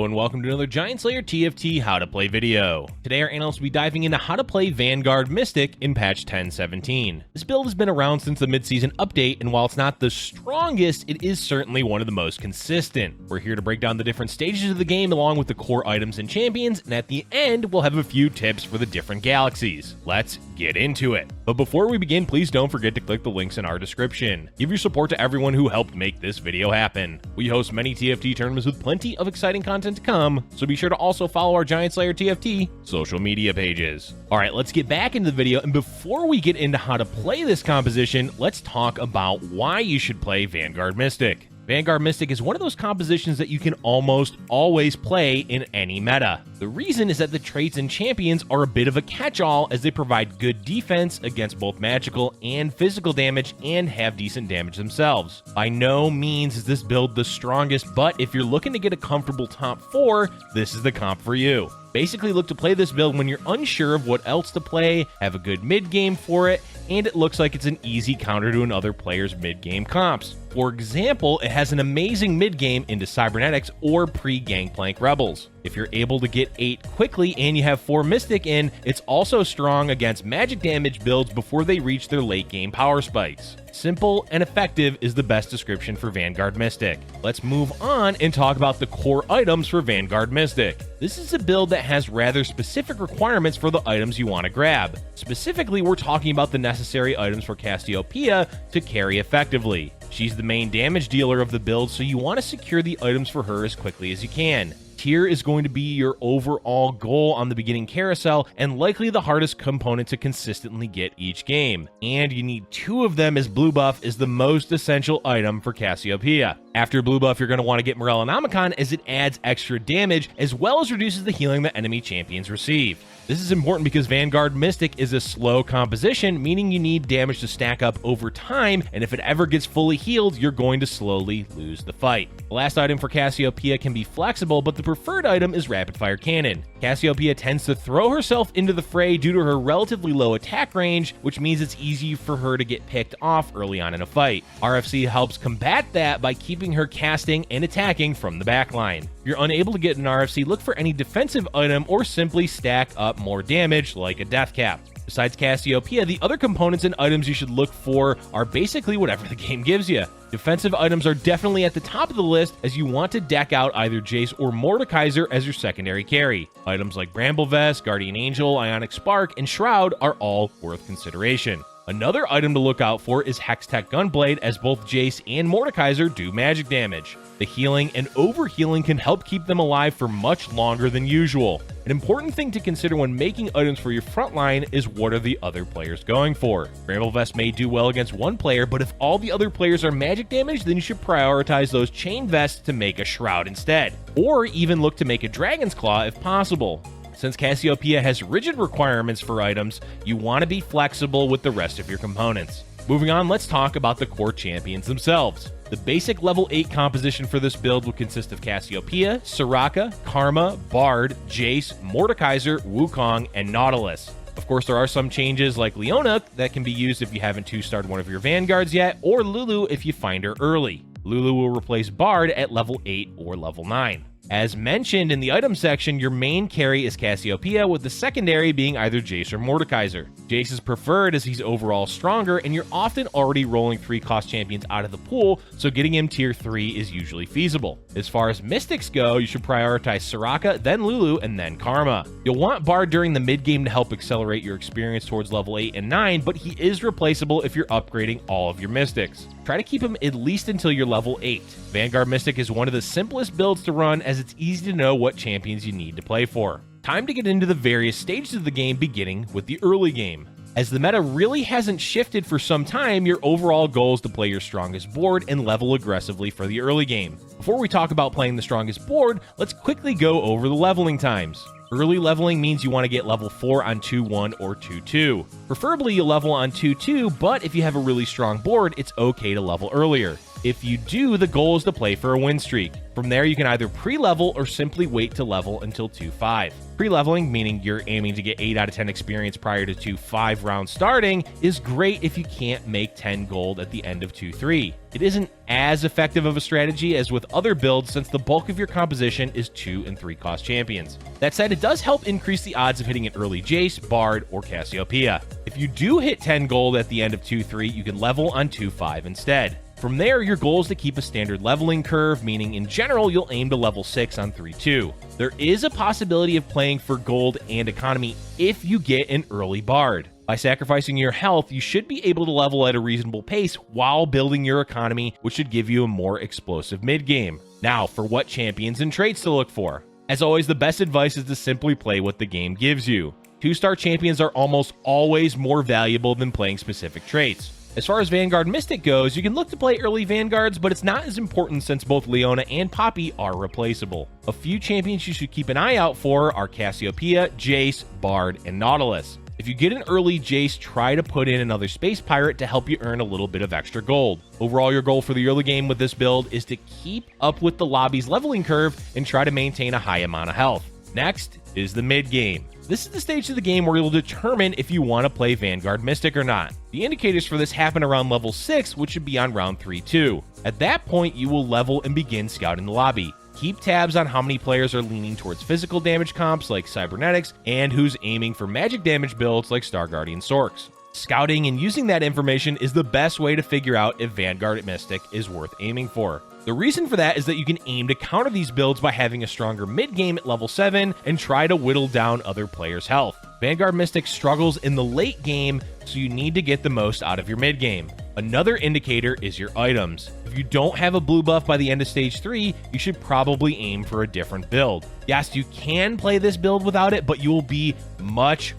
Hello and welcome to another Giant Slayer TFT How to Play video. Today our analyst will be diving into how to play Vanguard Mystic in patch 10.17. This build has been around since the mid-season update, and while it's not the strongest, it is certainly one of the most consistent. We're here to break down the different stages of the game along with the core items and champions, and at the end we'll have a few tips for the different galaxies. Let's get into it. But before we begin, please don't forget to click the links in our description. Give your support to everyone who helped make this video happen. We host many TFT tournaments with plenty of exciting content to come, so be sure to also follow our Giant Slayer TFT social media pages. Alright, let's get back into the video, and before we get into how to play this composition, let's talk about why you should play Vanguard Mystic. Vanguard Mystic is one of those compositions that you can almost always play in any meta. The reason is that the traits and champions are a bit of a catch-all, as they provide good defense against both magical and physical damage and have decent damage themselves. By no means is this build the strongest, but if you're looking to get a comfortable top 4, this is the comp for you. Basically, look to play this build when you're unsure of what else to play, have a good mid-game for it, and it looks like it's an easy counter to another player's mid-game comps. For example, it has an amazing mid-game into Cybernetics or pre-Gangplank Rebels. If you're able to get 8 quickly and you have 4 Mystic in, it's also strong against magic damage builds before they reach their late-game power spikes. Simple and effective is the best description for Vanguard Mystic. Let's move on and talk about the core items for Vanguard Mystic. This is a build that has rather specific requirements for the items you want to grab. Specifically, we're talking about the necessary items for Cassiopeia to carry effectively. She's the main damage dealer of the build, so you want to secure the items for her as quickly as you can. Tier is going to be your overall goal on the beginning carousel, and likely the hardest component to consistently get each game. And you need 2 of them, as blue buff is the most essential item for Cassiopeia. After blue buff, you're going to want to get Morellonomicon, as it adds extra damage as well as reduces the healing that enemy champions receive. This is important because Vanguard Mystic is a slow composition, meaning you need damage to stack up over time, and if it ever gets fully healed, you're going to slowly lose the fight. The last item for Cassiopeia can be flexible, but the preferred item is Rapid Fire Cannon. Cassiopeia tends to throw herself into the fray due to her relatively low attack range, which means it's easy for her to get picked off early on in a fight. RFC helps combat that by keeping her casting and attacking from the backline. If you're unable to get an RFC, look for any defensive item or simply stack up more damage like a Death Cap. Besides Cassiopeia, the other components and items you should look for are basically whatever the game gives you. Defensive items are definitely at the top of the list, as you want to deck out either Jace or Mordekaiser as your secondary carry. Items like Bramble Vest, Guardian Angel, Ionic Spark, and Shroud are all worth consideration. Another item to look out for is Hextech Gunblade, as both Jace and Mordekaiser do magic damage. The healing and overhealing can help keep them alive for much longer than usual. An important thing to consider when making items for your frontline is what are the other players going for. Bramble Vest may do well against one player, but if all the other players are magic damage, then you should prioritize those chain vests to make a Shroud instead. Or even look to make a Dragon's Claw if possible. Since Cassiopeia has rigid requirements for items, you want to be flexible with the rest of your components. Moving on, let's talk about the core champions themselves. The basic level 8 composition for this build will consist of Cassiopeia, Soraka, Karma, Bard, Jace, Mordekaiser, Wukong, and Nautilus. Of course, there are some changes like Leona that can be used if you haven't 2-starred one of your Vanguards yet, or Lulu if you find her early. Lulu will replace Bard at level 8 or level 9. As mentioned in the item section, your main carry is Cassiopeia, with the secondary being either Jace or Mordekaiser. Jace is preferred as he's overall stronger, and you're often already rolling 3-cost champions out of the pool, so getting him tier 3 is usually feasible. As far as Mystics go, you should prioritize Soraka, then Lulu, and then Karma. You'll want Bard during the mid-game to help accelerate your experience towards level 8 and 9, but he is replaceable if you're upgrading all of your Mystics. Try to keep him at least until you're level 8. Vanguard Mystic is one of the simplest builds to run, as it's easy to know what champions you need to play for. Time to get into the various stages of the game, beginning with the early game. As the meta really hasn't shifted for some time, your overall goal is to play your strongest board and level aggressively for the early game. Before we talk about playing the strongest board, let's quickly go over the leveling times. Early leveling means you want to get level 4 on 2-1 or 2-2. Preferably you level on 2-2, but if you have a really strong board, it's okay to level earlier. If you do, the goal is to play for a win streak. From there, you can either pre-level or simply wait to level until 2-5. Pre-leveling, meaning you're aiming to get 8 out of 10 experience prior to 2-5 rounds starting, is great if you can't make 10 gold at the end of 2-3. It isn't as effective of a strategy as with other builds since the bulk of your composition is 2 and 3 cost champions. That said, it does help increase the odds of hitting an early Jace, Bard, or Cassiopeia. If you do hit 10 gold at the end of 2-3, you can level on 2-5 instead. From there, your goal is to keep a standard leveling curve, meaning in general, you'll aim to level 6 on 3-2. There is a possibility of playing for gold and economy if you get an early Bard. By sacrificing your health, you should be able to level at a reasonable pace while building your economy, which should give you a more explosive mid-game. Now, for what champions and traits to look for. As always, the best advice is to simply play what the game gives you. 2-star champions are almost always more valuable than playing specific traits. As far as Vanguard Mystic goes, you can look to play early Vanguards, but it's not as important since both Leona and Poppy are replaceable. A few champions you should keep an eye out for are Cassiopeia, Jace, Bard, and Nautilus. If you get an early Jace, try to put in another Space Pirate to help you earn a little bit of extra gold. Overall, your goal for the early game with this build is to keep up with the lobby's leveling curve and try to maintain a high amount of health. Next is the mid game. This is the stage of the game where you'll determine if you want to play Vanguard Mystic or not. The indicators for this happen around level 6, which should be on round 3-2. At that point, you will level and begin scouting the lobby. Keep tabs on how many players are leaning towards physical damage comps like cybernetics and who's aiming for magic damage builds like Star Guardian Sorks. Scouting and using that information is the best way to figure out if Vanguard Mystic is worth aiming for. The reason for that is that you can aim to counter these builds by having a stronger mid-game at level 7 and try to whittle down other players' health. Vanguard Mystic struggles in the late game, so you need to get the most out of your mid-game. Another indicator is your items. If you don't have a blue buff by the end of stage 3, you should probably aim for a different build. Yes, you can play this build without it, but you will be much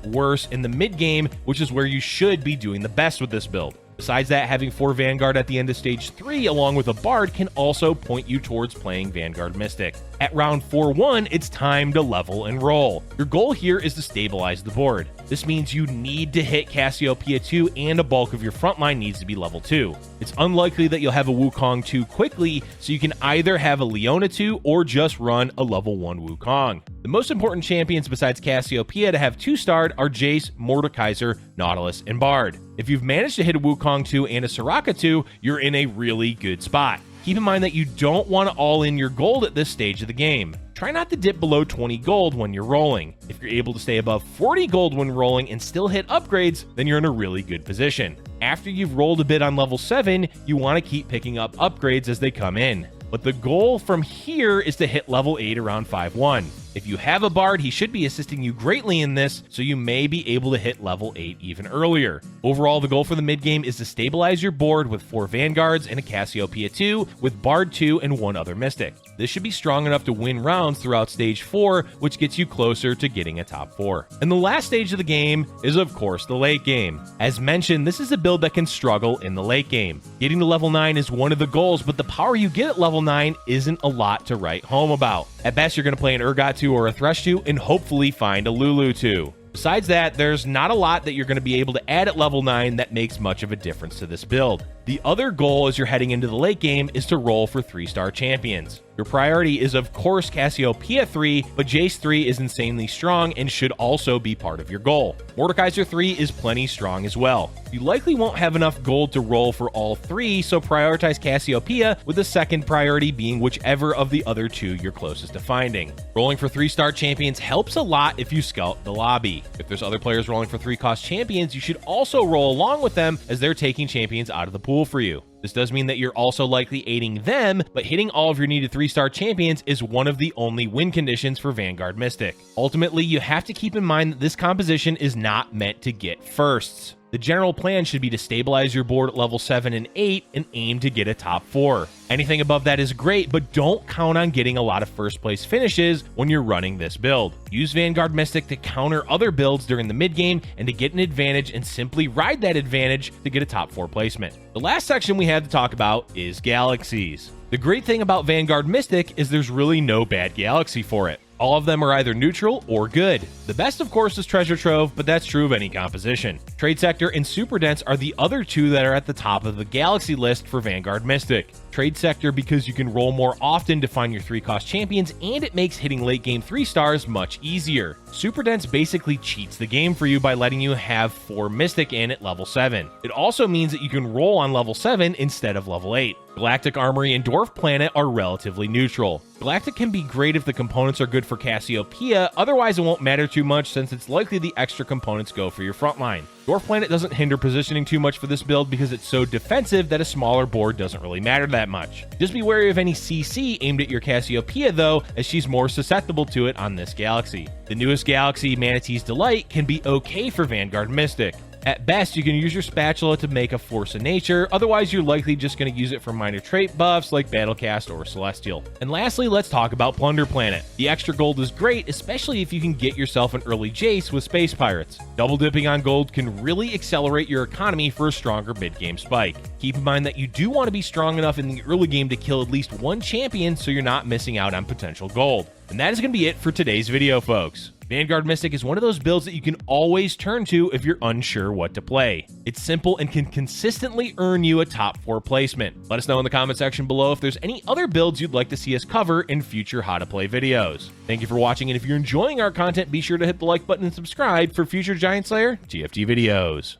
worse in the mid-game, which is where you should be doing the best with this build. Besides that, having 4 Vanguard at the end of stage 3 along with a Bard can also point you towards playing Vanguard Mystic. At round 4-1, it's time to level and roll. Your goal here is to stabilize the board. This means you need to hit Cassiopeia 2 and a bulk of your frontline needs to be level 2. It's unlikely that you'll have a Wukong 2 quickly, so you can either have a Leona 2 or just run a level 1 Wukong. The most important champions besides Cassiopeia to have 2-starred are Jace, Mordekaiser, Nautilus, and Bard. If you've managed to hit a Wukong 2 and a Soraka 2, you're in a really good spot. Keep in mind that you don't want to all in your gold at this stage of the game. Try not to dip below 20 gold when you're rolling. If you're able to stay above 40 gold when rolling and still hit upgrades, then you're in a really good position. After you've rolled a bit on level 7, you want to keep picking up upgrades as they come in. But the goal from here is to hit level 8 around 5-1. If you have a Bard, he should be assisting you greatly in this, so you may be able to hit level 8 even earlier. Overall, the goal for the mid-game is to stabilize your board with 4 Vanguards and a Cassiopeia 2, with Bard 2 and 1 other Mystic. This should be strong enough to win rounds throughout stage 4, which gets you closer to getting a top 4. And the last stage of the game is, of course, the late game. As mentioned, this is a build that can struggle in the late game. Getting to level 9 is one of the goals, but the power you get at level 9 isn't a lot to write home about. At best, you're going to play an Urgot 2 or a Thresh 2 and hopefully find a Lulu 2. Besides that, there's not a lot that you're going to be able to add at level 9 that makes much of a difference to this build. The other goal as you're heading into the late game is to roll for 3-star champions. Your priority is of course Cassiopeia 3, but Jace 3 is insanely strong and should also be part of your goal. Mordekaiser 3 is plenty strong as well. You likely won't have enough gold to roll for all 3, so prioritize Cassiopeia, with the second priority being whichever of the other 2 you're closest to finding. Rolling for 3-star champions helps a lot if you scout the lobby. If there's other players rolling for 3-cost champions, you should also roll along with them as they're taking champions out of the pool for you. This does mean that you're also likely aiding them, but hitting all of your needed 3-star champions is one of the only win conditions for Vanguard Mystic. Ultimately, you have to keep in mind that this composition is not meant to get firsts. The general plan should be to stabilize your board at level 7 and 8 and aim to get a top 4. Anything above that is great, but don't count on getting a lot of first place finishes when you're running this build. Use Vanguard Mystic to counter other builds during the mid game and to get an advantage, and simply ride that advantage to get a top 4 placement. The last section we have to talk about is galaxies. The great thing about Vanguard Mystic is there's really no bad galaxy for it. All of them are either neutral or good. The best, of course, is Treasure Trove, but that's true of any composition. Trade Sector and Super Dense are the other two that are at the top of the Galaxy list for Vanguard Mystic. Trade Sector because you can roll more often to find your 3-cost champions, and it makes hitting late game 3 stars much easier. Super Dense basically cheats the game for you by letting you have 4 Mystic in at level 7. It also means that you can roll on level 7 instead of level 8. Galactic Armory and Dwarf Planet are relatively neutral. Galactic can be great if the components are good for Cassiopeia, otherwise it won't matter too much since it's likely the extra components go for your frontline. Dwarf Planet doesn't hinder positioning too much for this build because it's so defensive that a smaller board doesn't really matter that much. Just be wary of any CC aimed at your Cassiopeia though, as she's more susceptible to it on this galaxy. The newest galaxy, Manatee's Delight, can be okay for Vanguard Mystic. At best, you can use your spatula to make a Force of Nature, otherwise you're likely just going to use it for minor trait buffs like Battlecast or Celestial. And lastly, let's talk about Plunder Planet. The extra gold is great, especially if you can get yourself an early Jace with Space Pirates. Double dipping on gold can really accelerate your economy for a stronger mid-game spike. Keep in mind that you do want to be strong enough in the early game to kill at least one champion so you're not missing out on potential gold. And that is going to be it for today's video, folks. Vanguard Mystic is one of those builds that you can always turn to if you're unsure what to play. It's simple and can consistently earn you a top 4 placement. Let us know in the comment section below if there's any other builds you'd like to see us cover in future how to play videos. Thank you for watching, and if you're enjoying our content, be sure to hit the like button and subscribe for future GiantSlayerTV videos.